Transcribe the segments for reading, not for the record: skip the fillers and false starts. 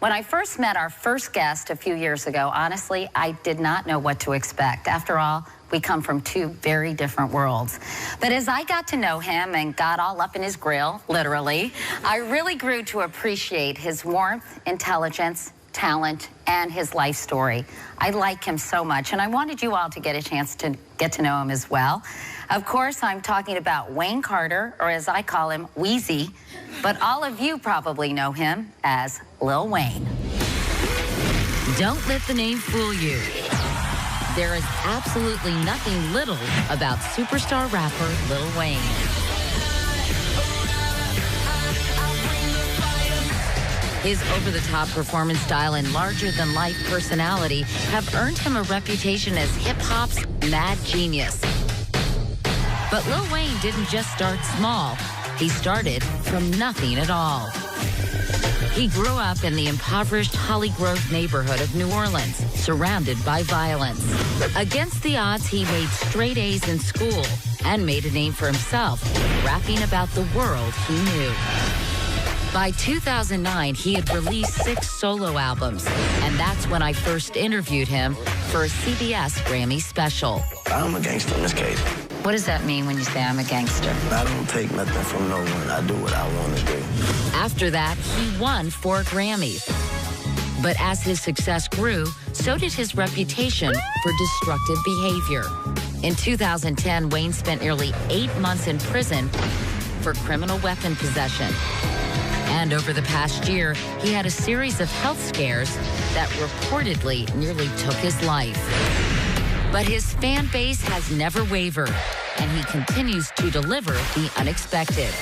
When I first met our first guest a few years ago, honestly, I did not know what to expect. After all, we come from two very different worlds. But as I got to know him and got all up in his grill, literally, I really grew to appreciate his warmth, intelligence, talent, and his life story. I like him so much, and I wanted you all to get a chance to get to know him as well. Of course, I'm talking about Wayne Carter, or as I call him, Wheezy, but all of you probably know him as Lil Wayne. Don't let the name fool you. There is absolutely nothing little about superstar rapper Lil Wayne. His over-the-top performance style and larger-than-life personality have earned him a reputation as hip-hop's mad genius. But Lil Wayne didn't just start small. He started from nothing at all. He grew up in the impoverished Holly Grove neighborhood of New Orleans, surrounded by violence. Against the odds, he made straight A's in school and made a name for himself, rapping about the world he knew. By 2009, he had released 6 solo albums, and that's when I first interviewed him for a CBS Grammy special. I'm a gangster, Miss Katie. What does that mean when you say I'm a gangster? I don't take nothing from no one. I do what I want to do. After that, he won 4 Grammys. But as his success grew, so did his reputation for destructive behavior. In 2010, Wayne spent nearly 8 months in prison for criminal weapon possession. And over the past year, he had a series of health scares that reportedly nearly took his life. But his fan base has never wavered, and he continues to deliver the unexpected.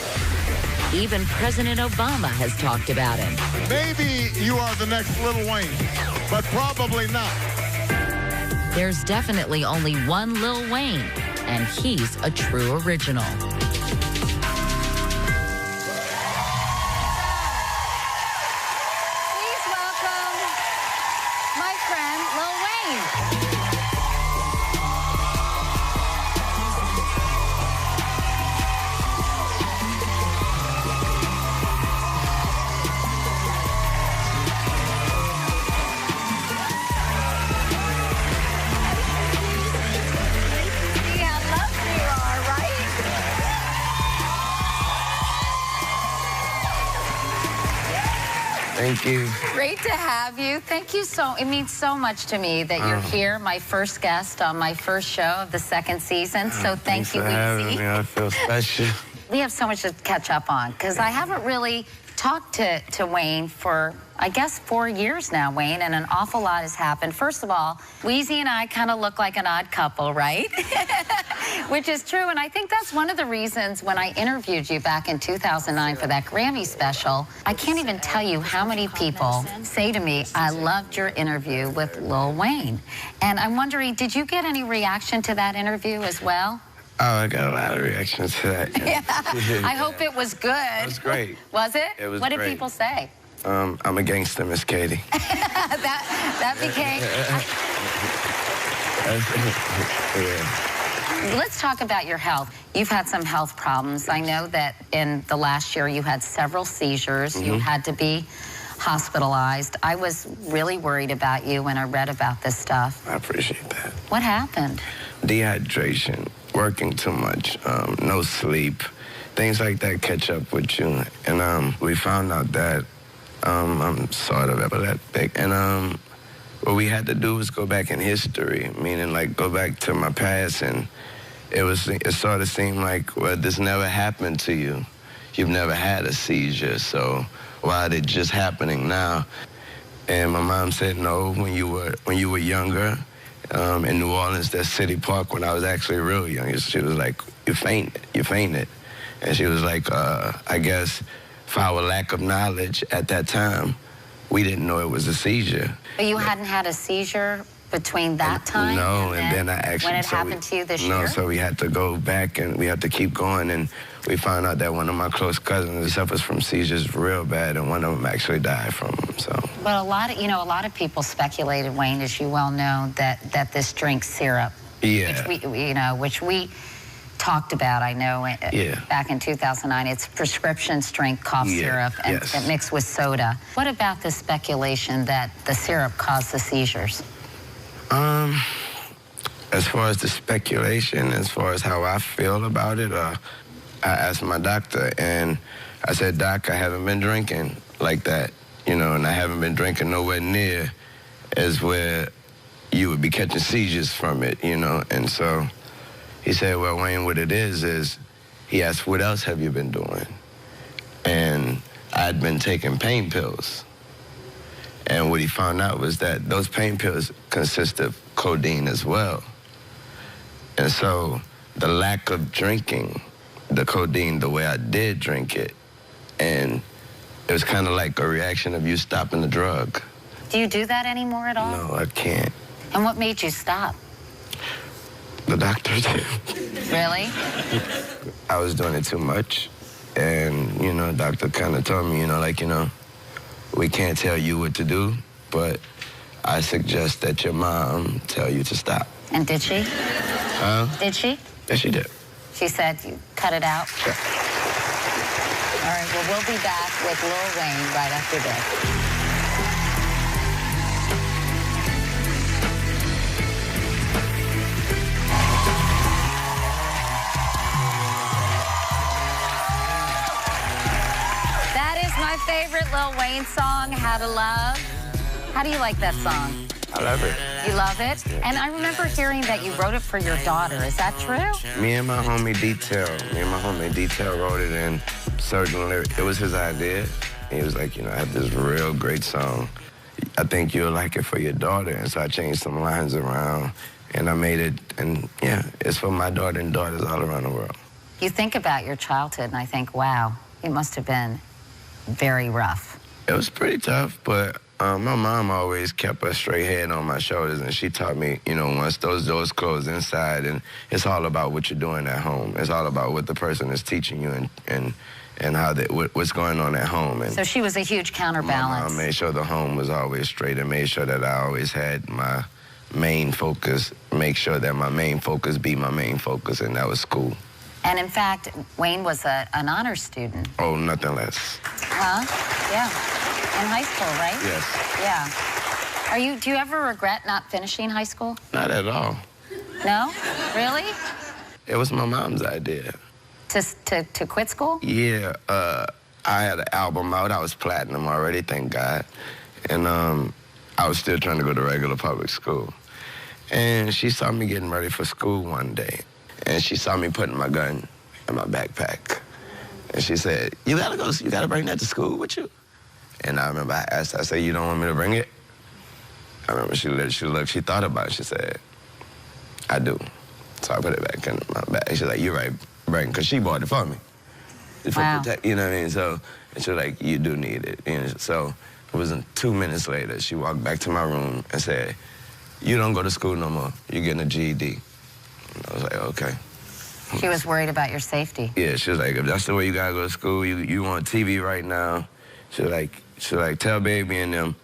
Even President Obama has talked about him. Maybe you are the next Lil Wayne, but probably not. There's definitely only one Lil Wayne, and he's a true original. Please welcome my friend, Lil Wayne. Thank you. Great to have you. Thank you it means so much to me that you're here, my first guest on my first show of the 2nd season. So thank you, Thanks for having Wheezy. me. I feel special. We have so much to catch up on because I haven't really talked to Wayne for, I guess, 4 years now, Wayne, and an awful lot has happened. First of all, Wheezy and I kind of look like an odd couple, right? Which is true, and I think that's one of the reasons when I interviewed you back in 2009 for that Grammy special, I can't even tell you how many people say to me, I loved your interview with Lil Wayne. And I'm wondering, did you get any reaction to that interview as well? Oh, I got a lot of reactions to that. Yeah. I hope it was good. It was great. Was it? It was What great. did people say? I'm a gangster, Miss Katie. that became... Yeah. Let's talk about your health. You've had some health problems. I know that in the last year you had several seizures. You had to be hospitalized. I was really worried about you when I read about this stuff. I appreciate that. What happened? Dehydration, working too much, no sleep, things like that catch up with you. And we found out that I'm sort of epileptic. And what we had to do was go back in history, meaning like go back to my past, and it sort of seemed like, well, this never happened to you. You've never had a seizure, so why is it just happening now? And my mom said, no, when you were younger, in New Orleans, that City Park, when I was actually real young, she was like, you fainted. And she was like, I guess for our lack of knowledge at that time, we didn't know it was a seizure. But you hadn't had a seizure between that time? No, and then I actually... When it happened to you this year? No, so we had to go back and we had to keep going, and we found out that one of my close cousins suffers from seizures real bad, and one of them actually died from them, so... But a lot of people speculated, Wayne, as you well know, that this drink syrup, yeah, which we talked about, I know, back in 2009. It's prescription strength cough syrup and mixed with soda. What about the speculation that the syrup caused the seizures? As far as the speculation, as far as how I feel about it, I asked my doctor, and I said, Doc, I haven't been drinking like that, you know, and I haven't been drinking nowhere near as where you would be catching seizures from it, you know. And so he said, well, Wayne, what it is he asked, what else have you been doing? And I'd been taking pain pills. And what he found out was that those pain pills consist of codeine as well. And so the lack of drinking the codeine the way I did drink it, and it was kind of like a reaction of you stopping the drug. Do you do that anymore at all? No, I can't. And what made you stop? The doctor did. Really? I was doing it too much. And, you know, the doctor kind of told me, you know, like, you know, we can't tell you what to do, but I suggest that your mom tell you to stop. And did she? Did she? Yes, she did. She said you cut it out? Yeah. All right, well, we'll be back with Lil Wayne right after this. My favorite Lil Wayne song, How to Love. How do you like that song? I love it. You love it? Yeah. And I remember hearing that you wrote it for your daughter. Is that true? Me and my homie Detail wrote it, and certainly it was his idea. He was like, you know, I have this real great song. I think you'll like it for your daughter. And so I changed some lines around, and I made it, and yeah, it's for my daughter and daughters all around the world. You think about your childhood, and I think, wow, it must have been very rough. It was pretty tough, but my mom always kept a straight head on my shoulders, and she taught me, you know, once those doors close inside, and it's all about what you're doing at home. It's all about what the person is teaching you and how what's going on at home. And so she was a huge counterbalance. My mom made sure the home was always straight and made sure that I always had my main focus, make sure that my main focus be my main focus, and that was school. And in fact, Wayne was an honors student. Oh, nothing less. Huh? Yeah. In high school, right? Yes. Yeah. Do you ever regret not finishing high school? Not at all. No? Really? It was my mom's idea. To quit school? Yeah. I had an album out. I was platinum already, thank God. And I was still trying to go to regular public school. And she saw me getting ready for school one day. And she saw me putting my gun in my backpack. And she said, you gotta bring that to school with you? And I remember I asked her, I said, you don't want me to bring it? I remember she looked, she thought about it, she said, I do. So I put it back in my bag. She's like, you're right, bring, because she bought it for me. Wow. You know what I mean? So, and she was like, you do need it. You know, so it wasn't 2 minutes later, she walked back to my room and said, you don't go to school no more, you're getting a GED. And I was like, okay. She was worried about your safety. Yeah, she was like, if that's the way you gotta go to school, you on TV right now. She was like, tell baby and them,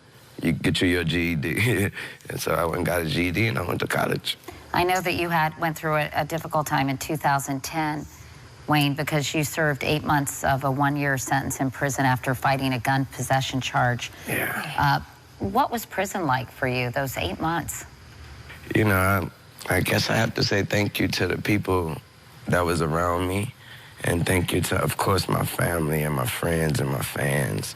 you get you your GED. And so I went and got a GED and I went to college. I know that you went through a difficult time in 2010, Wayne, because you served 8 months of a 1-year sentence in prison after fighting a gun possession charge. Yeah. What was prison like for you, those 8 months? You know, I guess I have to say thank you to the people that was around me, and thank you to, of course, my family and my friends and my fans.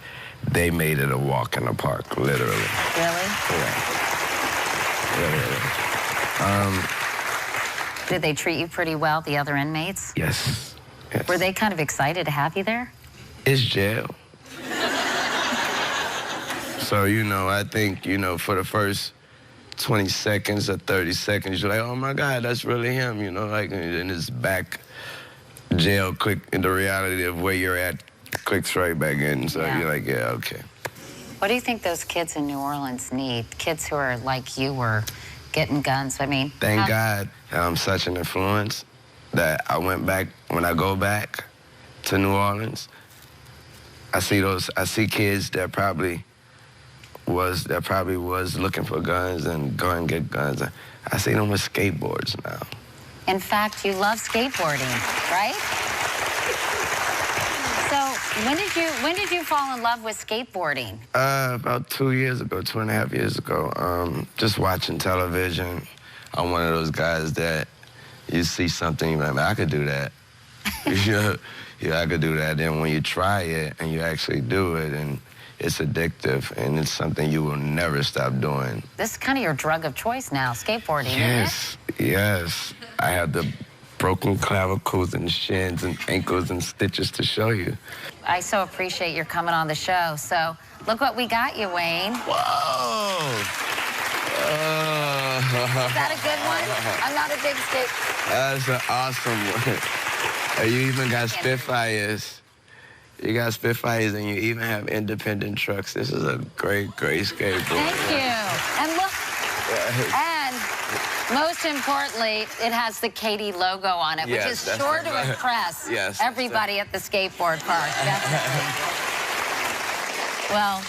They made it a walk in the park, literally. Really? Yeah. Literally. Did they treat you pretty well, the other inmates? Yes. Yes. Were they kind of excited to have you there? It's jail. So, you know, I think, you know, for the first 20 seconds or 30 seconds, you're like, oh my God, that's really him, you know, like, and it's back, jail, click, in the reality of where you're at, clicks right back in, so You're like, yeah, okay. What do you think those kids in New Orleans need? Kids who are like you were getting guns, I mean. Thank God I'm such an influence that I went back, when I go back to New Orleans, I see kids that probably was looking for guns and go and get guns. I see them with skateboards now. In fact, you love skateboarding, right? So when did you fall in love with skateboarding? About 2 years ago, 2.5 years ago. Just watching television. I'm one of those guys that you see something, you're like, I could do that. Yeah, I could do that. Then when you try it and you actually do it, and it's addictive, and it's something you will never stop doing. This is kind of your drug of choice now, skateboarding, Yes, isn't it? Yes. I have the broken clavicles and shins and ankles and stitches to show you. I so appreciate your coming on the show. So look what we got you, Wayne. Whoa! Is that a good one? I'm not a big skate. That's an awesome one. You even got Spitfires. You got Spitfires, and you even have independent trucks. This is a great, great skateboard. Thank you. And look, and most importantly, it has the Katie logo on it, which is sure to impress everybody at the skateboard park, definitely. Well,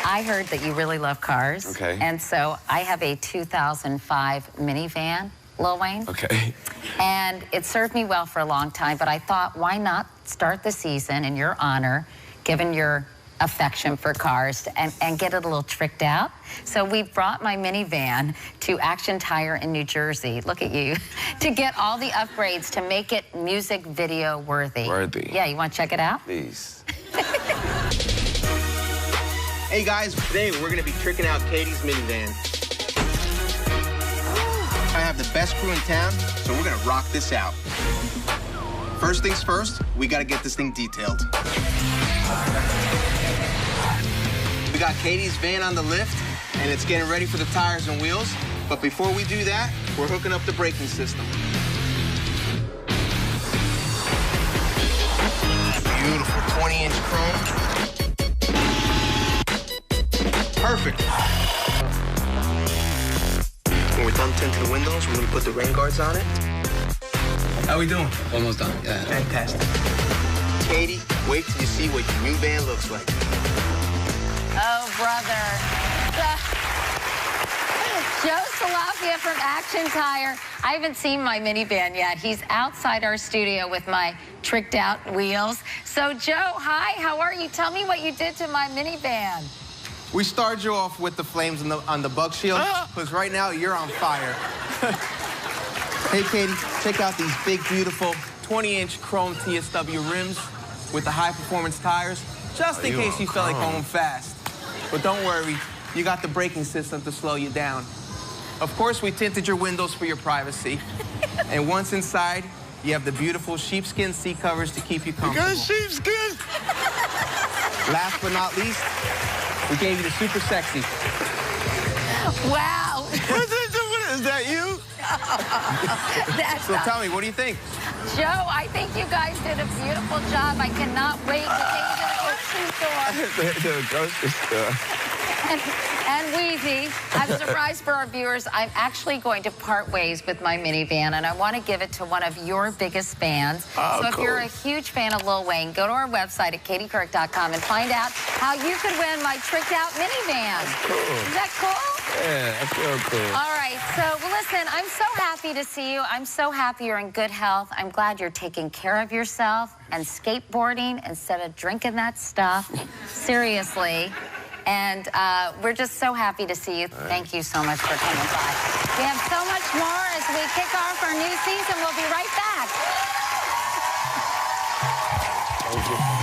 I heard that you really love cars. Okay. And so I have a 2005 minivan, Lil Wayne. Okay. And it served me well for a long time, but I thought, why not start the season in your honor, given your affection for cars, and get it a little tricked out. So we brought my minivan to Action Tire in New Jersey, look at you, to get all the upgrades to make it music video worthy. Worthy. Yeah, you want to check it out? Please. Hey guys, today we're gonna be tricking out Katie's minivan. I have the best crew in town, so we're gonna rock this out. First things first, we gotta get this thing detailed. We got Katie's van on the lift, and it's getting ready for the tires and wheels. But before we do that, we're hooking up the braking system. Beautiful 20-inch chrome. Perfect. When we're done tinting the windows, we're gonna put the rain guards on it. How we doing? Almost done, yeah. Fantastic. Katie, wait till you see what your new van looks like. Oh, brother. Joe Salafia from Action Tire. I haven't seen my minivan yet. He's outside our studio with my tricked out wheels. So, Joe, hi, how are you? Tell me what you did to my minivan. We started you off with the flames on the bug shield, because right now you're on fire. Hey, Katie, check out these big, beautiful 20-inch chrome TSW rims with the high-performance tires, just in case you felt like going fast. But don't worry, you got the braking system to slow you down. Of course, we tinted your windows for your privacy. And once inside, you have the beautiful sheepskin seat covers to keep you comfortable. Good sheepskin! Last but not least, we gave you the super sexy. Wow. Is that you? So tell me, what do you think? Joe, I think you guys did a beautiful job. I cannot wait to take you to the grocery store. The grocery store. And Wheezy, as a surprise for our viewers, I'm actually going to part ways with my minivan, and I want to give it to one of your biggest fans. Oh, so if you're a huge fan of Lil Wayne, go to our website at katiekirk.com and find out how you could win my tricked out minivan. That's cool. Is that cool? Yeah, that's real cool. All right, so well, listen, I'm so happy to see you. I'm so happy you're in good health. I'm glad you're taking care of yourself and skateboarding instead of drinking that stuff. Seriously. And we're just so happy to see you. Thank you so much for coming by. We have so much more as we kick off our new season. We'll be right back. Thank you.